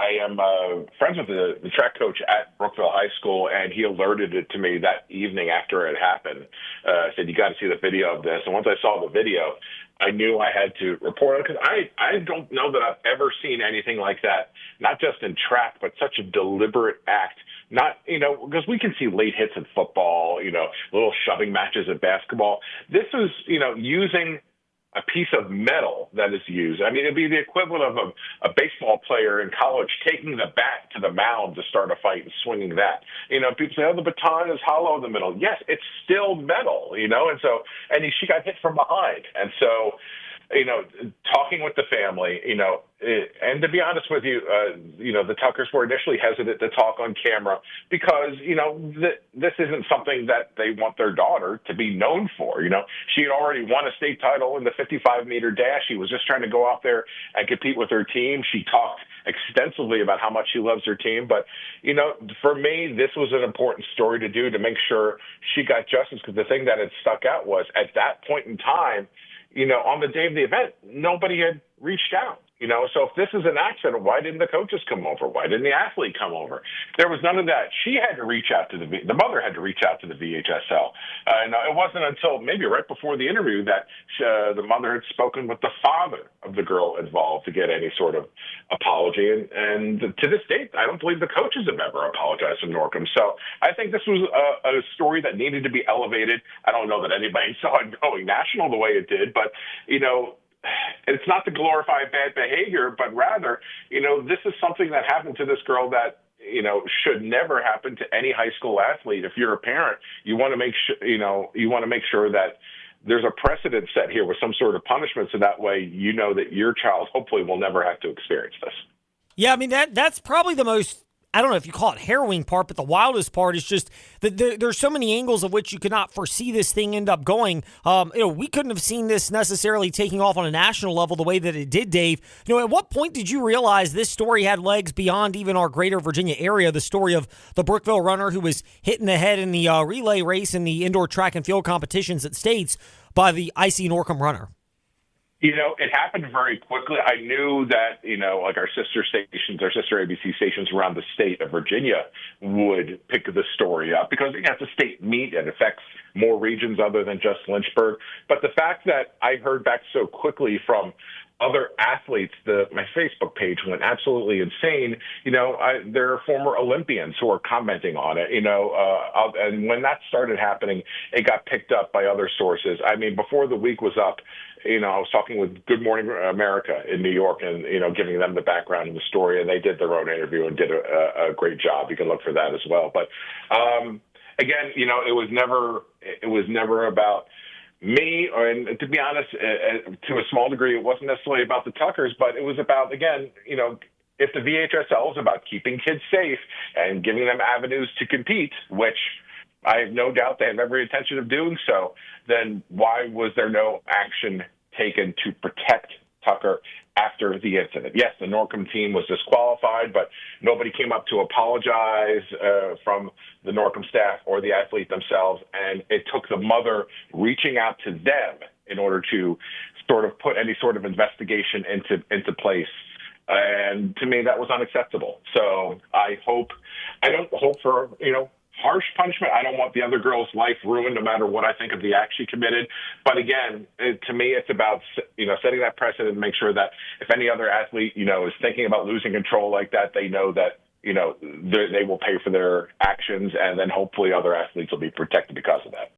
I am friends with the track coach at Brookville High School, and he alerted it to me that evening after it happened. Said, you got to see the video of this. And once I saw the video, I knew I had to report it because I don't know that I've ever seen anything like that, not just in track, but such a deliberate act. Not, because we can see late hits in football, little shoving matches in basketball. This is, using a piece of metal that is used. I mean, it'd be the equivalent of a baseball player in college taking the bat to the mound to start a fight and swinging that. People say, oh, the baton is hollow in the middle. Yes, it's still metal, and she got hit from behind. And so, talking with the family, and to be honest with you, the Tuckers were initially hesitant to talk on camera because, this isn't something that they want their daughter to be known for. She had already won a state title in the 55-meter dash. She was just trying to go out there and compete with her team. She talked extensively about how much she loves her team. But, for me, this was an important story to do to make sure she got justice, because the thing that had stuck out was at that point in time, on the day of the event, nobody had reached out. So if this is an accident, why didn't the coaches come over? Why didn't the athlete come over? There was none of that. She had to reach out to the mother had to reach out to the VHSL. And it wasn't until maybe right before the interview that the mother had spoken with the father of the girl involved to get any sort of apology. And to this date, I don't believe the coaches have ever apologized to Norcom. So I think this was a story that needed to be elevated. I don't know that anybody saw it going national the way it did, but, it's not to glorify bad behavior, but rather, this is something that happened to this girl that, should never happen to any high school athlete. If you're a parent, you want to make sure, you want to make sure that there's a precedent set here with some sort of punishment, so that way that your child hopefully will never have to experience this. Yeah, I mean, that's probably the most, I don't know if you call it harrowing part, but the wildest part is just that there's so many angles of which you could not foresee this thing end up going. We couldn't have seen this necessarily taking off on a national level the way that it did, Dave. At what point did you realize this story had legs beyond even our greater Virginia area? The story of the Brookville runner who was hit in the head in the relay race in the indoor track and field competitions at States by the icy Norcom runner. It happened very quickly. I knew that, like our sister ABC stations around the state of Virginia would pick the story up because it's a state meet and affects more regions other than just Lynchburg. But the fact that I heard back so quickly from other athletes, my Facebook page went absolutely insane. There are former Olympians who are commenting on it, and when that started happening, it got picked up by other sources. I mean, before the week was up, I was talking with Good Morning America in New York and, giving them the background and the story, and they did their own interview and did a great job. You can look for that as well. But, again, it was never about me, and to be honest, to a small degree, it wasn't necessarily about the Tuckers, but it was about, again, if the VHSL is about keeping kids safe and giving them avenues to compete, which I have no doubt they have every intention of doing so, then why was there no action taken to protect Tucker after the incident? Yes, the Norcom team was disqualified, but nobody came up to apologize from the Norcom staff or the athlete themselves, and it took the mother reaching out to them in order to sort of put any sort of investigation into place. And to me, that was unacceptable. So I don't hope for, harsh punishment. I don't want the other girl's life ruined no matter what I think of the act she committed. But again, to me, it's about, setting that precedent and make sure that if any other athlete, is thinking about losing control like that, they know that, they will pay for their actions, and then hopefully other athletes will be protected because of that.